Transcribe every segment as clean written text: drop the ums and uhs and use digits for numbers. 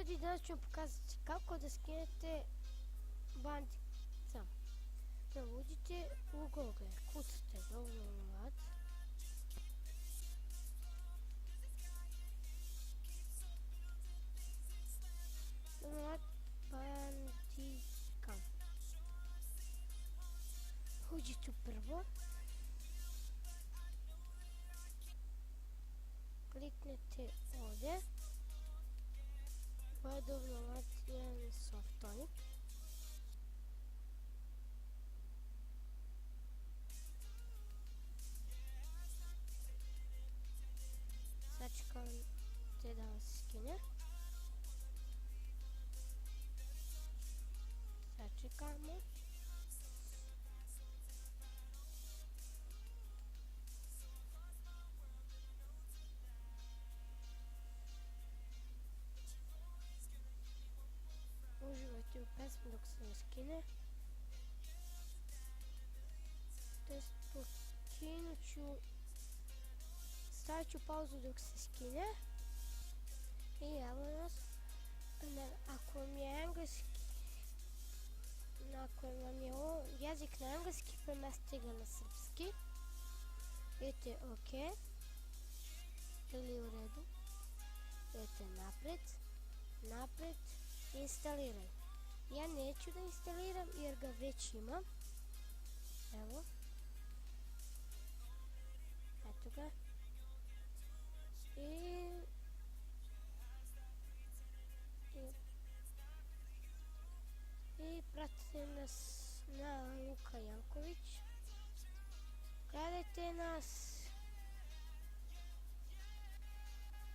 ljudi, danas ću vam pokazati kako da skinete Bandicam. Prvo uđite u Google, kucate download. Download Bandicam. Uđite u prvo. Kliknete ovdje. Pa download jedan softonic. Sačekajte da vas skine. Sačekajmo. Uživajte u pesmu dok se ne skine. Stavit ću pauzu dok se skine. I evo nas. Ako vam je engleski, ako vam je jezik na engleski, premestite ga na srpski. Idete OK. Ili u redu. Idete napred. Instaliraj. Ja neću da instaliram jer ga već imam. Evo. Eto ga. I pratite nas na Luka Janković. Gledajte nas.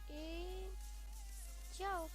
I ćao.